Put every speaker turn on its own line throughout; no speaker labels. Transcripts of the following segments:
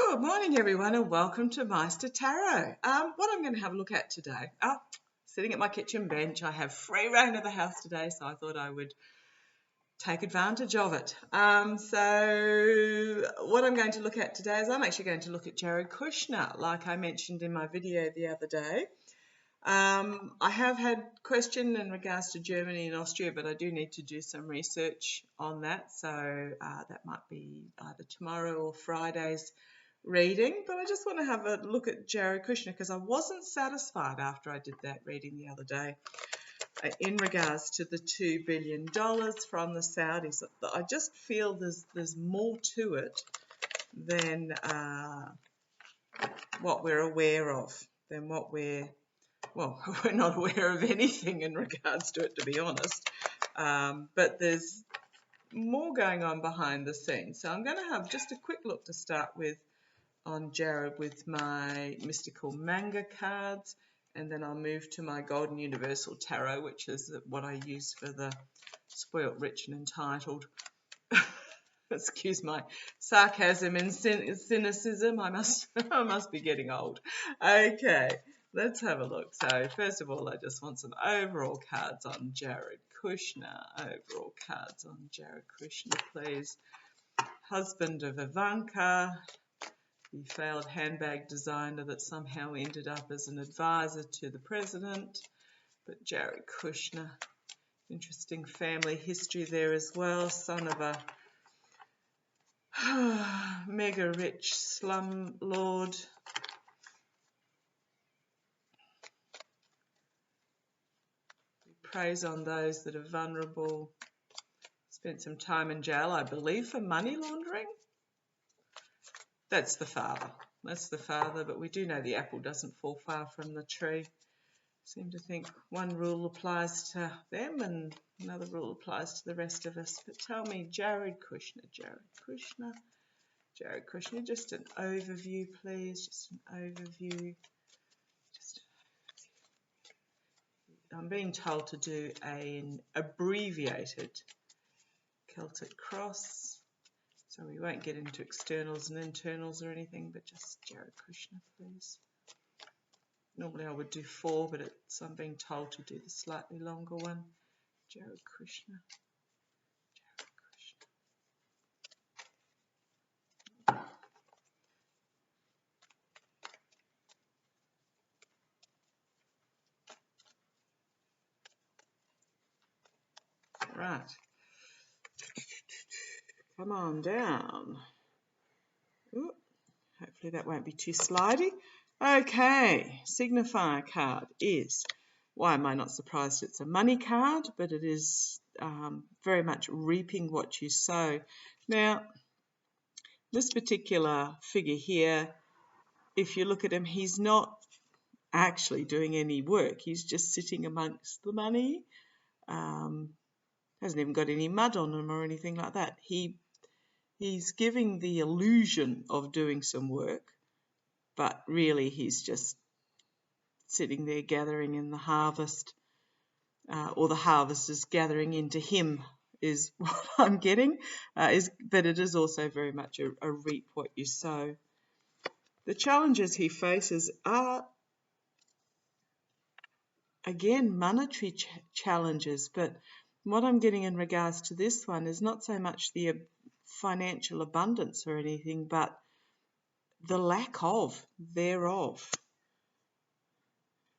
Good morning, everyone, and welcome to Meister Tarot. What I'm going to have a look at today, sitting at my kitchen bench, I have free reign of the house today, so I thought I would take advantage of it. So what I'm going to look at today is I'm actually going to look at Jared Kushner, like I mentioned in my video the other day. I have had question in regards to Germany and Austria, but I do need to do some research on that, so that might be either tomorrow or Friday's reading. But I just want to have a look at Jared Kushner because I wasn't satisfied after I did that reading the other day in regards to the $2 billion from the Saudis. I just feel there's more to it than what we're aware of, than what we're not aware of anything in regards to it, to be honest. But there's more going on behind the scenes. So I'm going to have just a quick look to start with on Jared with my mystical manga cards, and then I'll move to my Golden Universal Tarot, which is what I use for the Spoilt, Rich and Entitled. Excuse my sarcasm and cynicism. I must be getting old. Okay, let's have a look. So first of all, I just want some overall cards on Jared Kushner. Overall cards on Jared Kushner, please. Husband of Ivanka, the failed handbag designer that somehow ended up as an advisor to the president. But Jared Kushner, interesting family history there as well. Son of a mega rich slum lord. He preys on those that are vulnerable. Spent some time in jail, I believe, for money laundering. That's the father. That's the father, but we do know the apple doesn't fall far from the tree. Seem to think one rule applies to them and another rule applies to the rest of us. But tell me, Jared Kushner, just an overview, please. Just an overview. I'm being told to do an abbreviated Celtic cross, so we won't get into externals and internals or anything, but just Jared Kushner, please. Normally I would do 4, but I'm being told to do the slightly longer one. Jared Kushner. Right. Come on down. Ooh, hopefully that won't be too slidey. Okay, signifier card is, why am I not surprised it's a money card, but it is very much reaping what you sow. Now, this particular figure here, if you look at him, he's not actually doing any work. He's just sitting amongst the money. Hasn't even got any mud on him or anything like that. He's giving the illusion of doing some work, but really he's just sitting there gathering in the harvest, or the harvest is gathering into him, is what I'm getting. But it is also very much a reap what you sow. The challenges he faces are, again, monetary challenges, but what I'm getting in regards to this one is not so much the financial abundance or anything, but the lack thereof.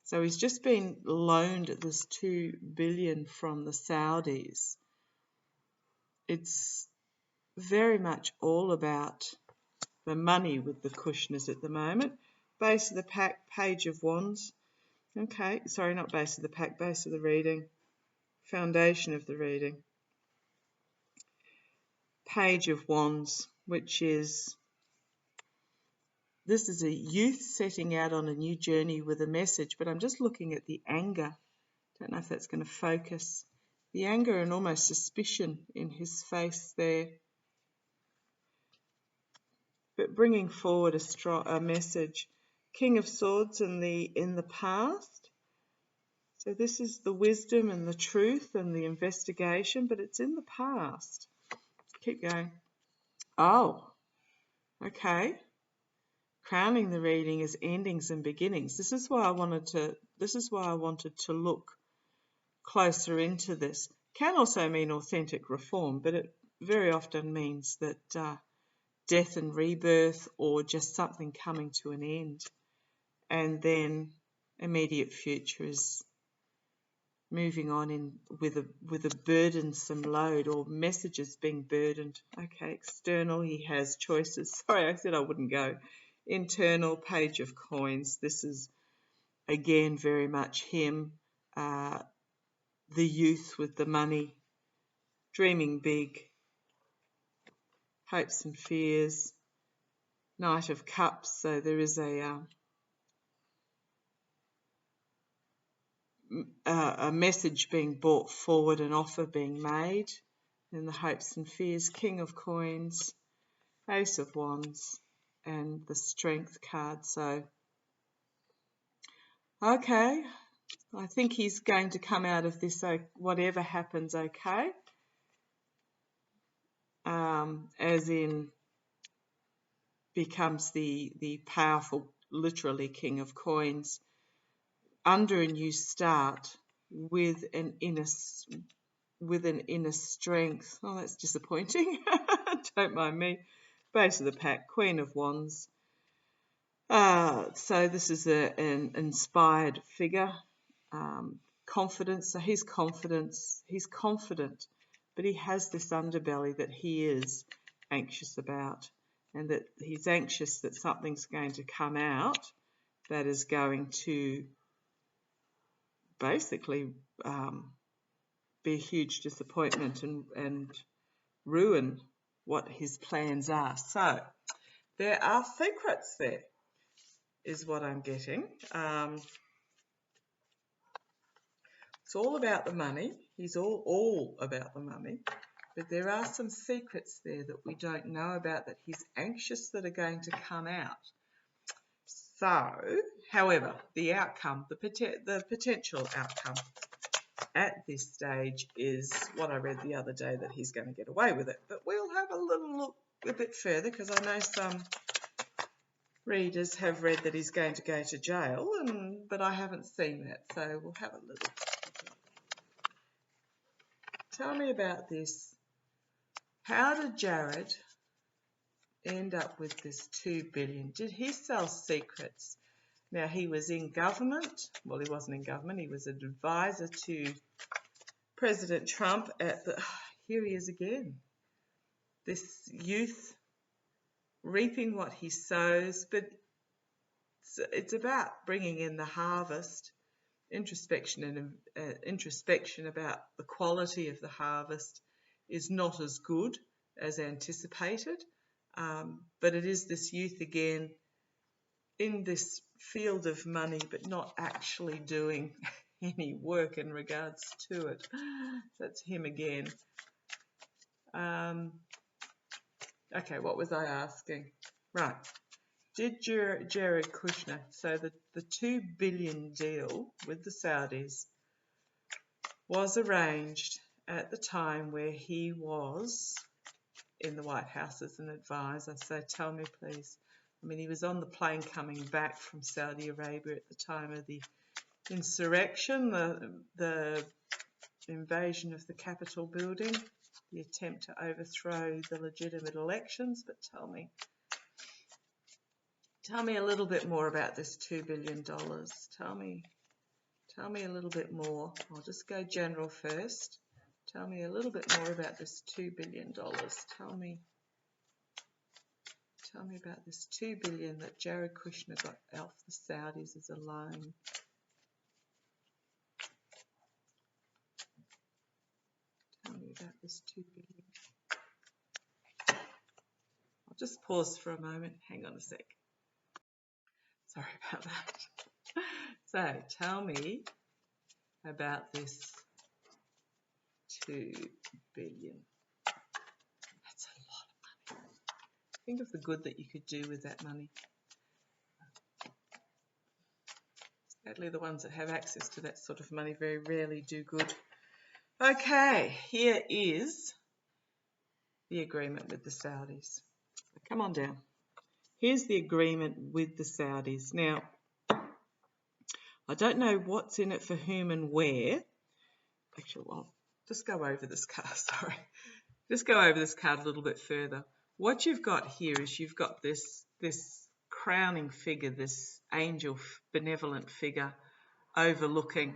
So he's just been loaned this $2 billion from the Saudis. It's very much all about the money with the Kushners at the moment. Base of the pack, Page of Wands. Okay, sorry, not base of the pack, base of the reading. Foundation of the reading. Page of Wands, which is, this is a youth setting out on a new journey with a message, but I'm just looking at the anger. Don't know if that's going to focus. The anger and almost suspicion in his face there. But bringing forward a message. King of Swords in the past. So this is the wisdom and the truth and the investigation, but it's in the past. Keep going. Oh, okay. crowning the reading as endings and beginnings. This is why I wanted to look closer into this. Can also mean authentic reform, but it very often means that death and rebirth, or just something coming to an end, and then immediate future is moving on in with a burdensome load, or messages being burdened. Okay, external, he has choices. Sorry, I said I wouldn't go. Internal, Page of Coins. This is again very much him, the youth with the money, dreaming big, hopes and fears, Knight of Cups. So there is a message being brought forward, an offer being made, and the hopes and fears, King of Coins, Ace of Wands, and the Strength card. So, okay, I think he's going to come out of this, whatever happens, okay. As in, becomes the powerful, literally, King of Coins, under a new start with an inner strength. Oh, that's disappointing. Don't mind me. Base of the pack, Queen of Wands. So this is an inspired figure. Confidence. So he's confident, but he has this underbelly that he is anxious about, and that he's anxious that something's going to come out that is going to basically be a huge disappointment and ruin what his plans are. So there are secrets there, is what I'm getting. It's all about the money. He's all about the money. But there are some secrets there that we don't know about, that he's anxious that are going to come out. So, however, the outcome, the potential outcome at this stage is what I read the other day, that he's going to get away with it. But we'll have a little look a bit further, because I know some readers have read that he's going to go to jail, but I haven't seen that, so we'll have a little. Tell me about this. How did Jared end up with this $2 billion? Did he sell secrets? Now, he was in government. Well, he wasn't in government. He was an advisor to President Trump at the... Here he is again. This youth reaping what he sows, but it's about bringing in the harvest, introspection about the quality of the harvest is not as good as anticipated, but it is this youth again in this field of money, but not actually doing any work in regards to it. That's him again. Okay, what was I asking? Right. Did Jared Kushner, so the $2 billion deal with the Saudis was arranged at the time where he was in the White House as an advisor? So tell me, please. I mean, he was on the plane coming back from Saudi Arabia at the time of the insurrection, the invasion of the Capitol building, the attempt to overthrow the legitimate elections. But tell me a little bit more about this $2 billion. Tell me a little bit more. I'll just go general first. Tell me a little bit more about this $2 billion. Tell me about this $2 billion that Jared Kushner got off the Saudis as a loan. Tell me about this $2 billion. I'll just pause for a moment. Hang on a sec. Sorry about that. So tell me about this $2 billion. That's a lot of money. Think of the good that you could do with that money. Sadly, the ones that have access to that sort of money very rarely do good. Okay, here is the agreement with the Saudis. Come on down. Here's the agreement with the Saudis. Now, I don't know what's in it for whom and where. Actually, well, just go over this card, sorry. Just go over this card a little bit further. What you've got here is you've got this crowning figure, this angel, benevolent figure overlooking.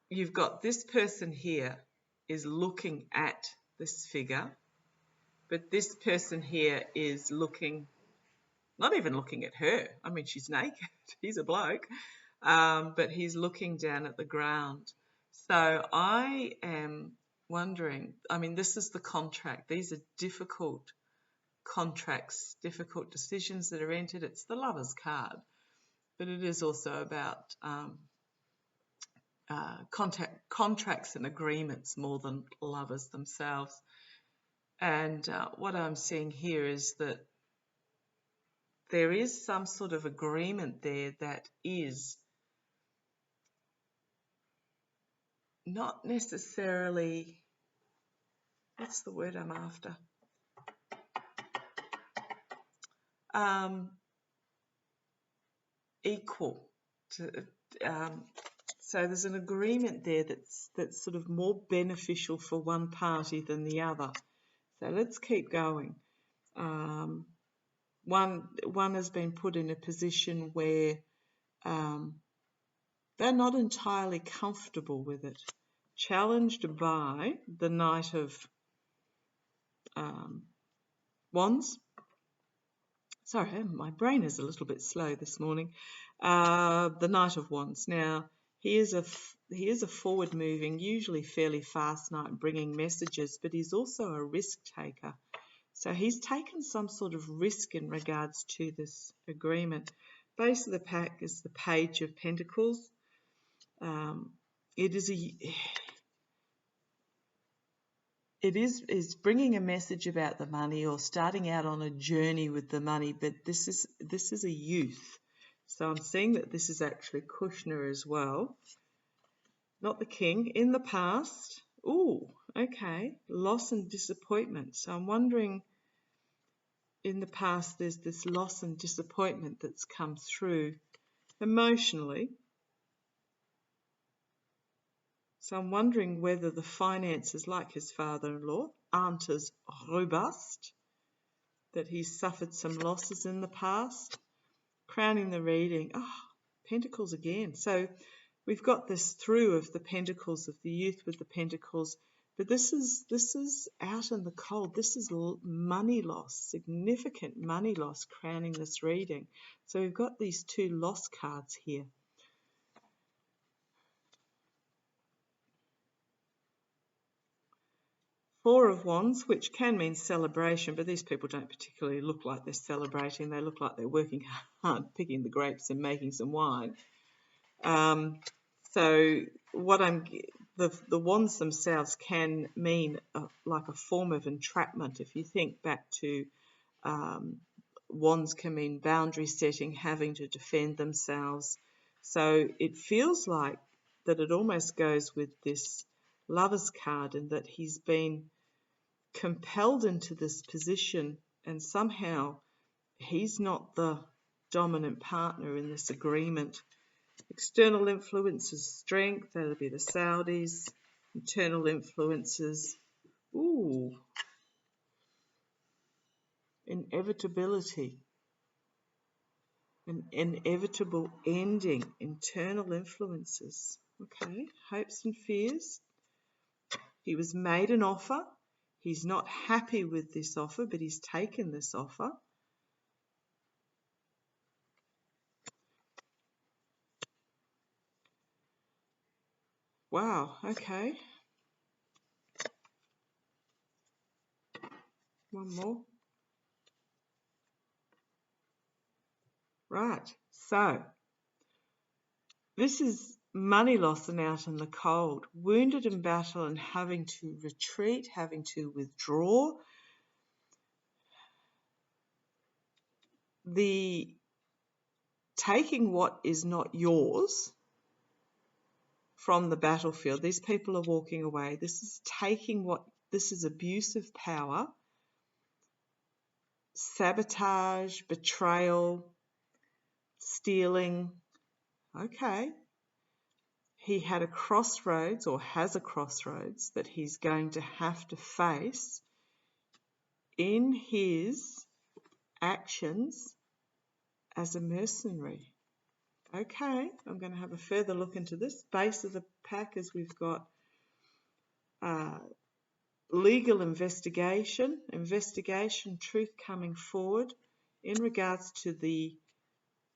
You've got this person here is looking at this figure, but this person here is looking, not even looking at her. I mean, she's naked. He's a bloke. But he's looking down at the ground. So I am wondering, I mean, this is the contract. These are difficult contracts, difficult decisions that are entered. It's the Lover's card, but it is also about contracts and agreements more than lovers themselves. And what I'm seeing here is that there is some sort of agreement there that is not necessarily, what's the word I'm after? Equal to, so there's an agreement there that's sort of more beneficial for one party than the other. So let's keep going. One has been put in a position where they're not entirely comfortable with it, challenged by the Knight of Wands. Sorry, my brain is a little bit slow this morning. The Knight of Wands. Now, he is a forward-moving, usually fairly fast knight, bringing messages, but he's also a risk taker. So he's taken some sort of risk in regards to this agreement. Base of the pack is the Page of Pentacles. It is bringing a message about the money or starting out on a journey with the money, but this is a youth. So I'm seeing that this is actually Kushner as well, not the king. In the past, ooh, okay, loss and disappointment. So I'm wondering, in the past, there's this loss and disappointment that's come through emotionally. So I'm wondering whether the finances, like his father-in-law, aren't as robust, that he's suffered some losses in the past. Crowning the reading, Pentacles again. So we've got this through of the Pentacles, of the youth with the Pentacles, but this is out in the cold. This is money loss, significant money loss crowning this reading. So we've got these two loss cards here. Four of Wands, which can mean celebration, but these people don't particularly look like they're celebrating. They look like they're working hard, picking the grapes and making some wine. So what the wands themselves can mean like a form of entrapment. If you think back to wands can mean boundary setting, having to defend themselves. So it feels like that it almost goes with this Lover's card, and that he's been compelled into this position, and somehow he's not the dominant partner in this agreement. External influences, strength, that'll be the Saudis. Internal influences, inevitability, an inevitable ending. Internal influences, okay, hopes and fears. He was made an offer. He's not happy with this offer, but he's taken this offer. Wow, okay. One more. Right, so this is money loss and out in the cold, wounded in battle and having to retreat, having to withdraw. The taking what is not yours from the battlefield. These people are walking away. This is taking this is abuse of power. sabotage, betrayal, stealing. Okay. He had a crossroads, or has a crossroads, that he's going to have to face in his actions as a mercenary. Okay, I'm going to have a further look into this. Base of the pack is we've got legal investigation, truth coming forward in regards to the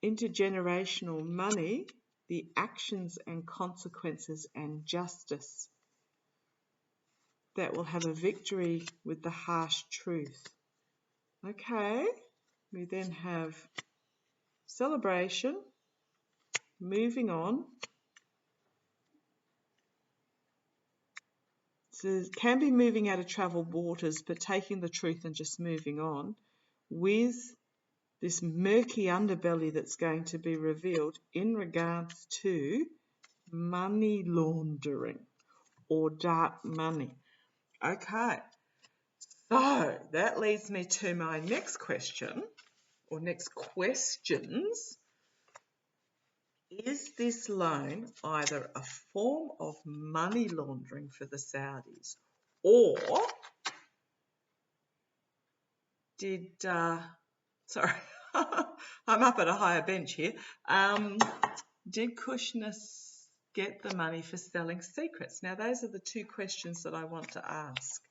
intergenerational money, the actions and consequences and justice that will have a victory with the harsh truth. Okay, we then have celebration, moving on. So it can be moving out of traveled waters, but taking the truth and just moving on with this murky underbelly that's going to be revealed in regards to money laundering or dark money. Okay, so that leads me to my next question, or next questions. Is this loan either a form of money laundering for the Saudis, or did, sorry, I'm up at a higher bench here, did Kushner get the money for selling secrets? Now, those are the two questions that I want to ask.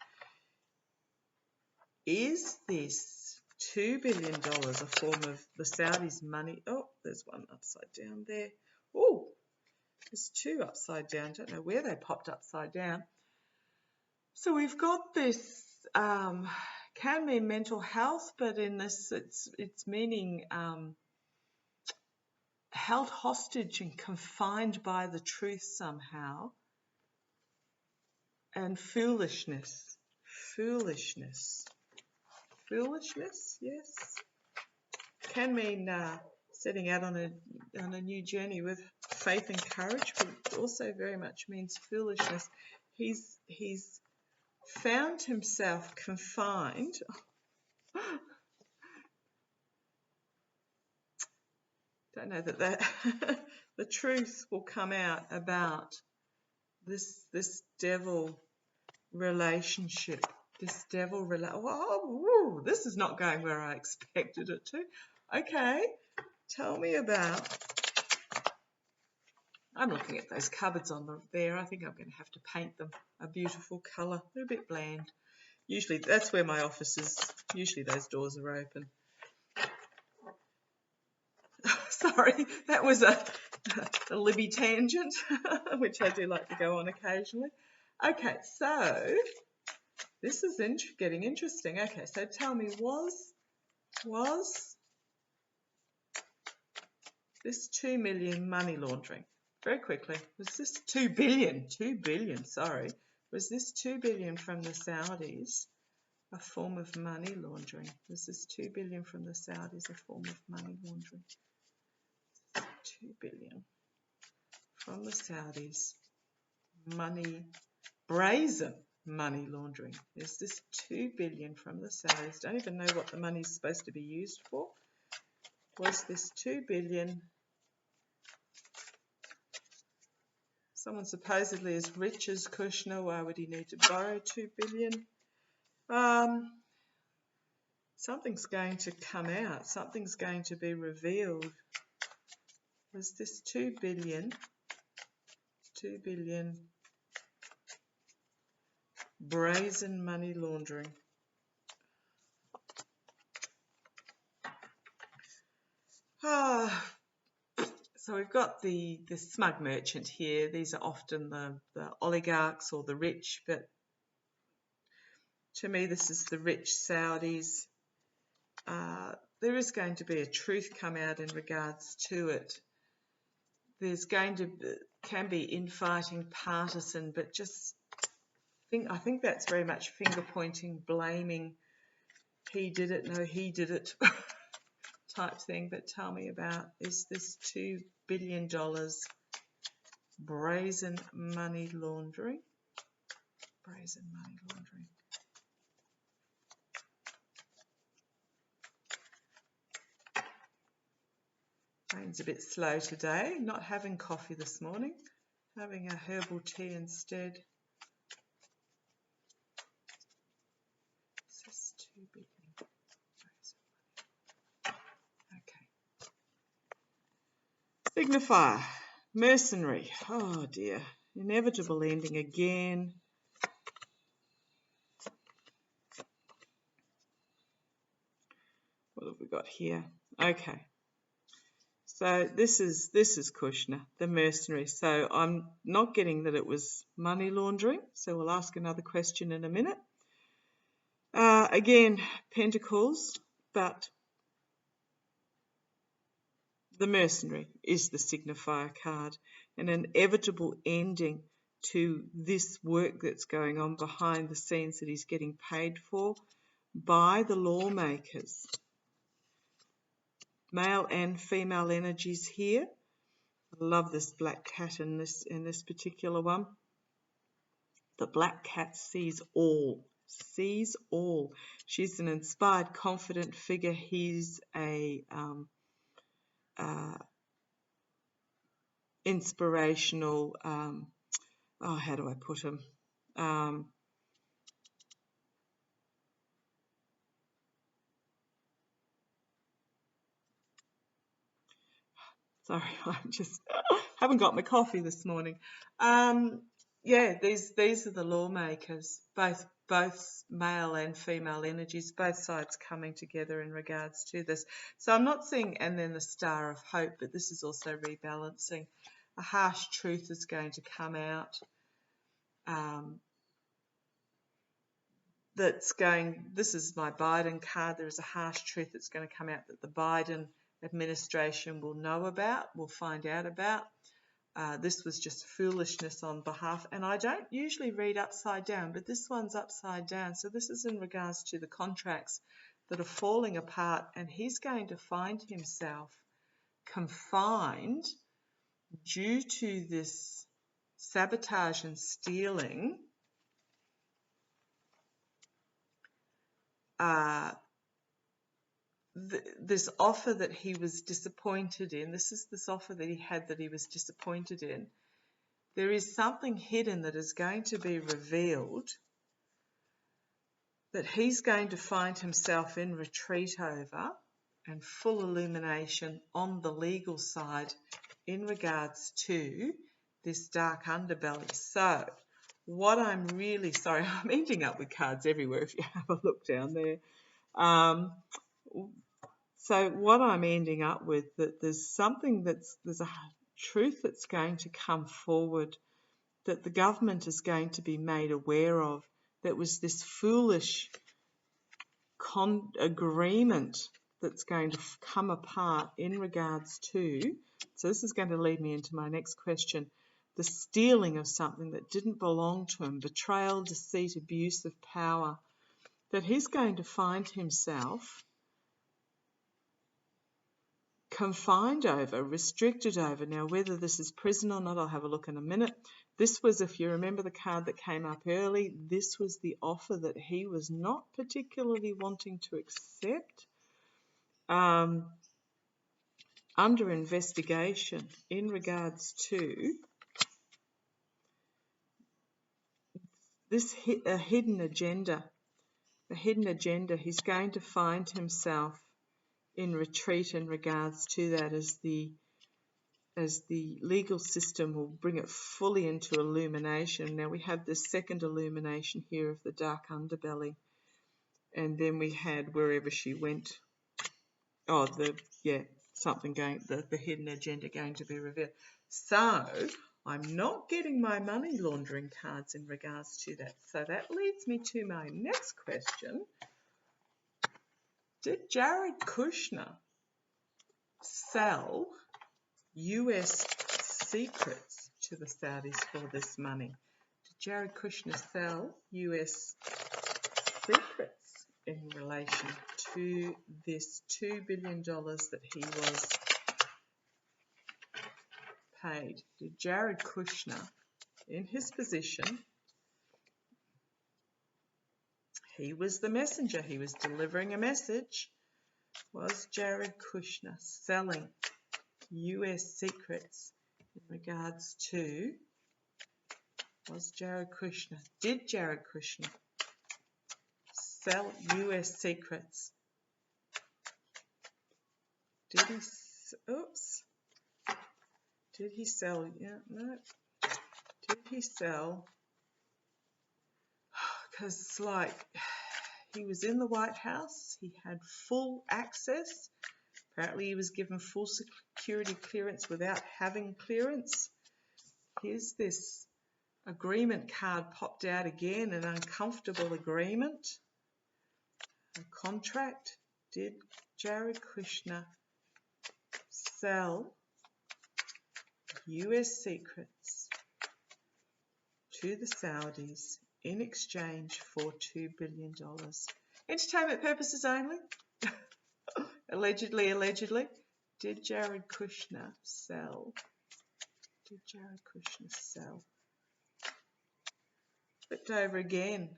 Is this $2 billion a form of the Saudis' money? Oh, there's one upside down there. Oh, there's two upside down. Don't know where they popped upside down. So we've got this, can mean mental health, but in this it's meaning held hostage and confined by the truth somehow. And foolishness, yes. Can mean setting out on a new journey with faith and courage, but it also very much means foolishness. He's found himself confined. Don't know that the truth will come out about this devil relationship. Oh, this is not going where I expected it to. Okay, tell me about. I'm looking at those cupboards on there. I think I'm going to have to paint them a beautiful colour. They're a bit bland. Usually that's where my office is. Usually those doors are open. Sorry, that was a Libby tangent, which I do like to go on occasionally. Okay, so this is getting interesting. Okay, so tell me, was this 2 million money laundering? Very quickly, was this 2 billion? 2 billion, sorry. Was this 2 billion from the Saudis a form of money laundering? Was this 2 billion from the Saudis a form of money laundering? 2 billion from the Saudis, brazen money laundering. Is this 2 billion from the Saudis? Don't even know what the money is supposed to be used for. Was this 2 billion? Someone supposedly as rich as Kushner, why would he need to borrow 2 billion? Something's going to come out. Something's going to be revealed. Was this 2 billion? 2 billion brazen money laundering. So we've got the smug merchant here. These are often the oligarchs or the rich, but to me this is the rich Saudis. There is going to be a truth come out in regards to it. There's can be infighting, partisan, but I think that's very much finger pointing, blaming. He did it, no, he did it type thing. But tell me about, is this $2 billion brazen money laundering? Brazen money laundering. Brain's a bit slow today. Not having coffee this morning. Having a herbal tea instead. This is 2 billion. Okay. Signifier. Mercenary. Oh dear. Inevitable ending again. What have we got here? Okay. So this is Kushner, the mercenary. So I'm not getting that it was money laundering. So we'll ask another question in a minute. Again, Pentacles, but the mercenary is the signifier card. An inevitable ending to this work that's going on behind the scenes that he's getting paid for by the lawmakers. Male and female energies here. I love this black cat in this particular one. The black cat sees all. Sees all. She's an inspired, confident figure. He's a inspirational. How do I put him? Sorry, I just haven't got my coffee this morning. Yeah, these are the lawmakers, both male and female energies, both sides coming together in regards to this. So I'm not seeing, and then the Star of Hope, but this is also rebalancing. A harsh truth is going to come out. This is my Biden card. There is a harsh truth that's going to come out that the Biden administration will know about, will find out about. This was just foolishness on behalf, and I don't usually read upside down, but this one's upside down. So this is in regards to the contracts that are falling apart, and he's going to find himself confined due to this sabotage and stealing. This offer that he was disappointed in, this offer that he had that he was disappointed in, there is something hidden that is going to be revealed that he's going to find himself in retreat over and full illumination on the legal side in regards to this dark underbelly. So what I'm really sorry, I'm ending up with cards everywhere if you have a look down there. So what I'm ending up with, that there's a truth that's going to come forward that the government is going to be made aware of, that was this foolish agreement that's going to come apart in regards to, so this is going to lead me into my next question, the stealing of something that didn't belong to him, betrayal, deceit, abuse of power, that he's going to find himself confined over, restricted over. Now, whether this is prison or not, I'll have a look in a minute. This was, if you remember the card that came up early, this was the offer that he was not particularly wanting to accept. Under investigation in regards to this hidden agenda. A hidden agenda. He's going to find himself in retreat in regards to that as the legal system will bring it fully into illumination. Now we have this second illumination here of the dark underbelly, and then we had wherever she went. Oh, the hidden agenda going to be revealed. So I'm not getting my money laundering cards in regards to that. So that leads me to my next question. Did Jared Kushner sell US secrets to the Saudis for this money? Did Jared Kushner sell US secrets in relation to this $2 billion that he was paid? Did Jared Kushner, in his position, he was the messenger, he was delivering a message, was Jared Kushner selling US secrets in regards to was Jared Kushner. Did Jared Kushner sell US secrets? Did he, oops, did he sell, yeah, no, did he sell, because it's like, he was in the White House, he had full access, apparently he was given full security clearance without having clearance. Here's this agreement card popped out again, an uncomfortable agreement, a contract. Did Jared Kushner sell US secrets to the Saudis in exchange for $2 billion? Entertainment purposes only. Allegedly, allegedly. Did Jared Kushner sell? Did Jared Kushner sell? Flipped over again.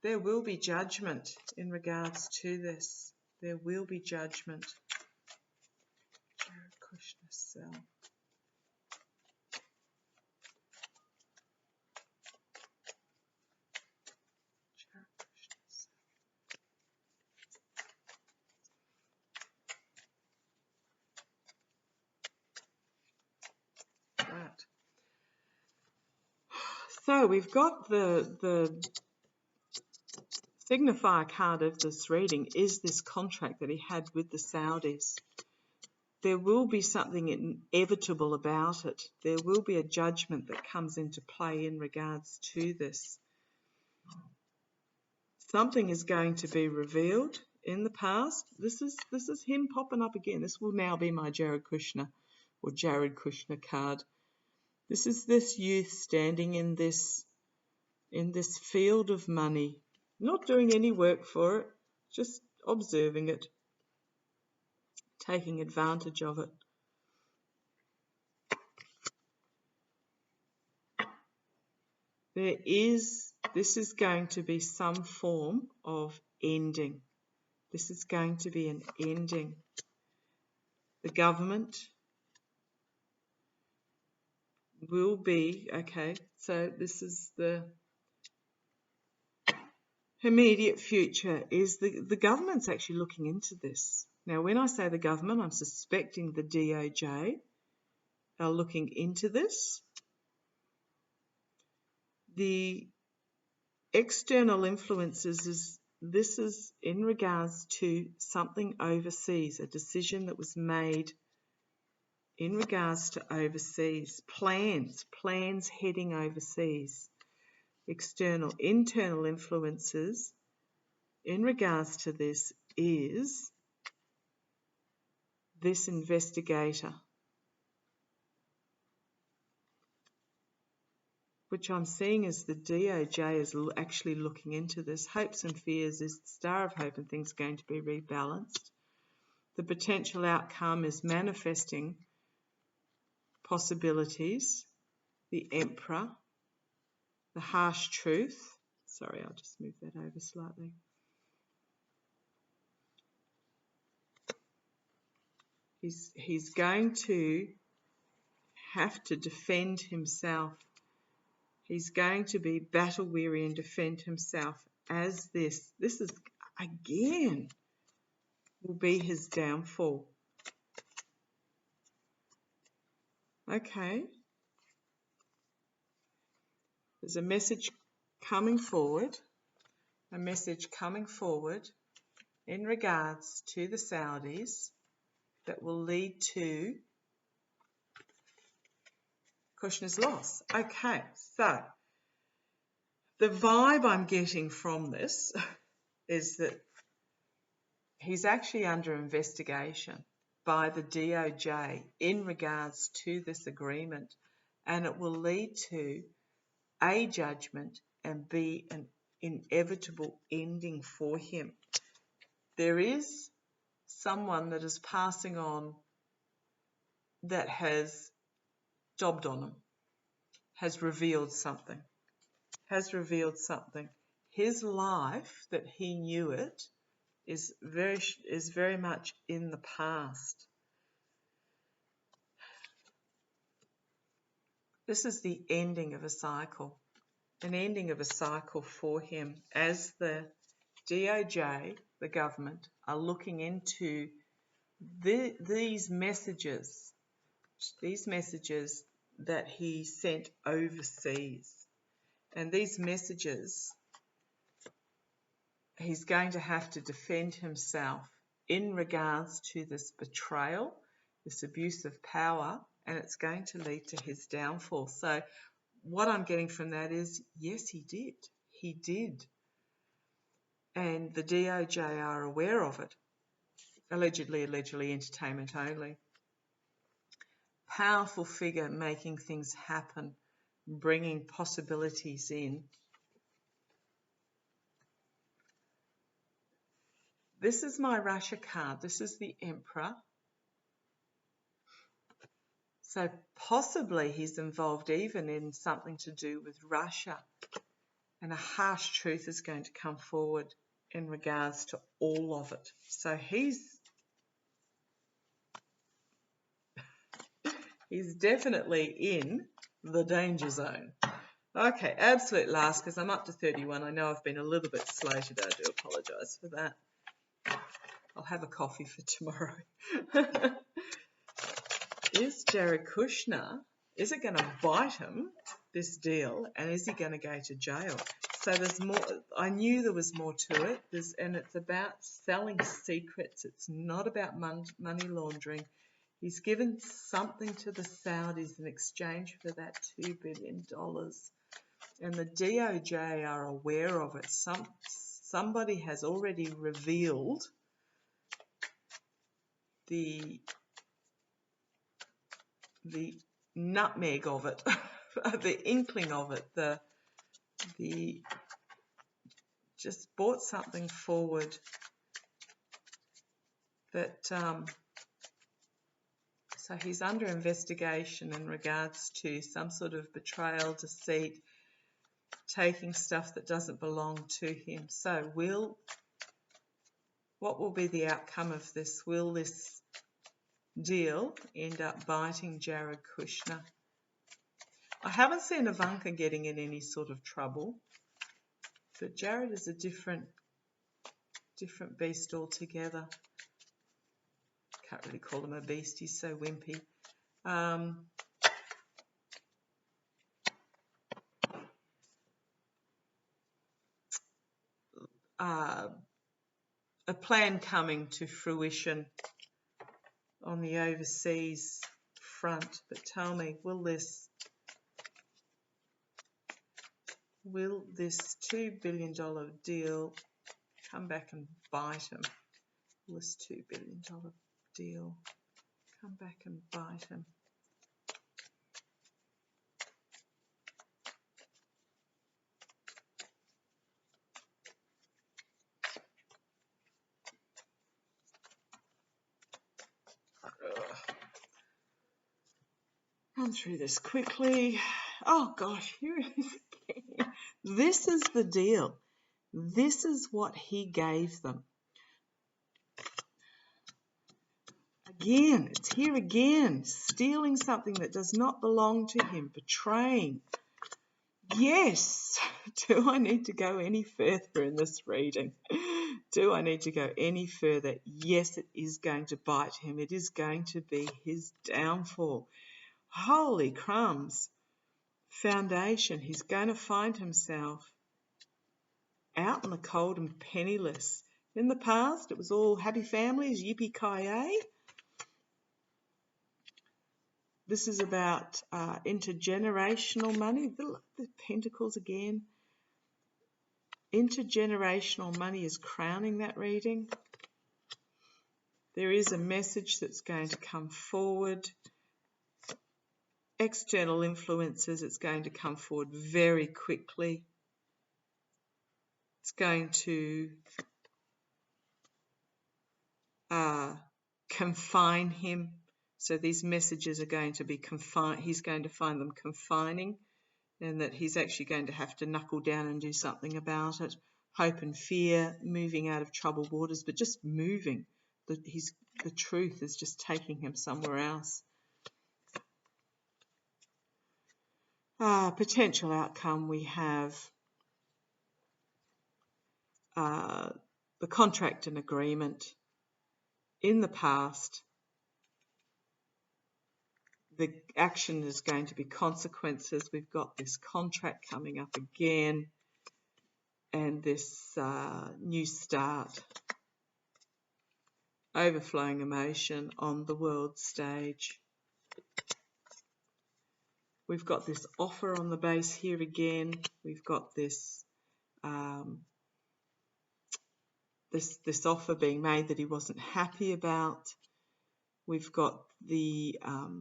There will be judgment in regards to this. There will be judgment. Jared Kushner sell. Jared Kushner sell. Right. So we've got the signifier card of this reading is this contract that he had with the Saudis. There will be something inevitable about it. There will be a judgment that comes into play in regards to this. Something is going to be revealed in the past. This is him popping up again. This will now be my Jared Kushner or Jared Kushner card. This is this youth standing in this field of money, not doing any work for it, just observing it, taking advantage of it. This is going to be some form of ending. This is going to be an ending. The government will be, okay, so this is the immediate future, is the government's actually looking into this. Now, when I say the government, I'm suspecting the DOJ are looking into this. The external influences this is in regards to something overseas, a decision that was made in regards to overseas, plans heading overseas. Internal influences in regards to this is this investigator, which I'm seeing as the DOJ is actually looking into this. Hopes and fears is the star of hope and things are going to be rebalanced. The potential outcome is manifesting possibilities. The Emperor, the harsh truth. Sorry, I'll just move that over slightly. He's going to have to defend himself. He's going to be battle weary and defend himself as this is again will be his downfall. Okay. There's a message coming forward in regards to the Saudis that will lead to Kushner's loss. Okay, so the vibe I'm getting from this is that he's actually under investigation by the DOJ in regards to this agreement, and it will lead to a judgment and be an inevitable ending for him. There is someone that is passing on that has jobbed on him, has revealed something. His life that he knew it is very much in the past. This is the ending of a cycle, an ending of a cycle for him as the DOJ, the government, are looking into these messages that he sent overseas. And these messages, he's going to have to defend himself in regards to this betrayal, this abuse of power, and it's going to lead to his downfall. So what I'm getting from that is, yes, he did. He did. And the DOJ are aware of it. Allegedly, entertainment only. Powerful figure making things happen, bringing possibilities in. This is my Russia card. This is the Emperor. So possibly he's involved even in something to do with Russia. And a harsh truth is going to come forward in regards to all of it. So he's definitely in the danger zone. Okay, absolute last, because I'm up to 31. I know I've been a little bit slow today. I do apologise for that. I'll have a coffee for tomorrow. Is Jared Kushner, is it going to bite him, this deal, and is he going to go to jail? So there's more. I knew there was more to it, and it's about selling secrets. It's not about money laundering. He's given something to the Saudis in exchange for that $2 billion. And the DOJ are aware of it. Somebody has already revealed the nutmeg of it, the inkling of it, the just brought something forward that so he's under investigation in regards to some sort of betrayal, deceit, taking stuff that doesn't belong to him. So what will be the outcome of this? Will this deal end up biting Jared Kushner? I haven't seen Ivanka getting in any sort of trouble, but Jared is a different beast altogether. Can't really call him a beast, he's so wimpy. A plan coming to fruition on the overseas front, but tell me, will this $2 billion deal come back and bite him? Will this $2 billion deal come back and bite him? Run through this quickly. Oh gosh, here it is again. This is the deal. This is what he gave them. Again, it's here again. Stealing something that does not belong to him. Betraying. Yes. Do I need to go any further in this reading? Do I need to go any further? Yes, it is going to bite him. It is going to be his downfall. Holy crumbs. Foundation. He's going to find himself out in the cold and penniless. In the past, it was all happy families, yippee-ki-yay. This is about intergenerational money. The pentacles again. Intergenerational money is crowning that reading. There is a message that's going to come forward. External influences, it's going to come forward very quickly. It's going to confine him. So these messages are going to be confined. He's going to find them confining, and that he's actually going to have to knuckle down and do something about it. Hope and fear, moving out of troubled waters, but just moving. The truth is just taking him somewhere else. Potential outcome, we have the contract and agreement. In the past, the action is going to be consequences. We've got this contract coming up again, and this new start, overflowing emotion on the world stage. We've got this offer on the base here again. We've got this this offer being made that he wasn't happy about. We've got the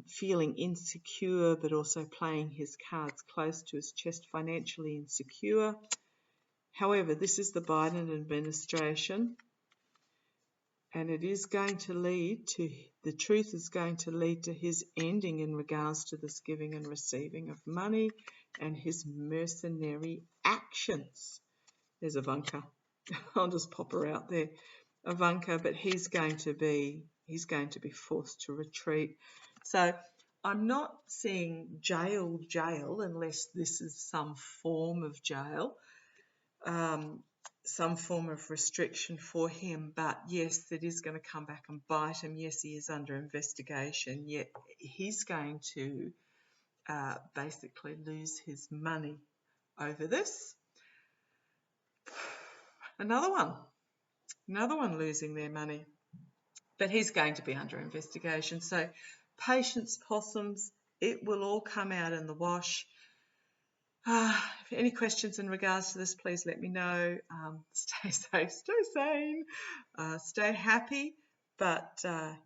feeling insecure, but also playing his cards close to his chest, financially insecure. However, this is the Biden administration, and it is going to lead to, the truth is going to lead to his ending in regards to this giving and receiving of money and his mercenary actions. There's Ivanka. I'll just pop her out there. Ivanka, but he's going to be forced to retreat. So I'm not seeing jail unless this is some form of jail, some form of restriction for him. But yes, it is going to come back and bite him. Yes, he is under investigation, yet he's going to basically lose his money over this. Another one losing their money. But he's going to be under investigation. So patience, possums, it will all come out in the wash. If any questions in regards to this, please let me know. Stay safe, stay sane, stay happy. But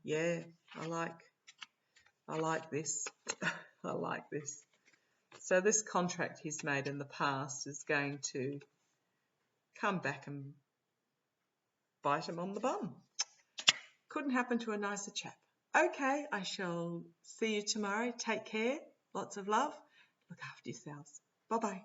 yeah, I like this. I like this. So this contract he's made in the past is going to come back and bite him on the bum. Couldn't happen to a nicer chap. Okay, I shall see you tomorrow. Take care. Lots of love. Look after yourselves. Bye-bye.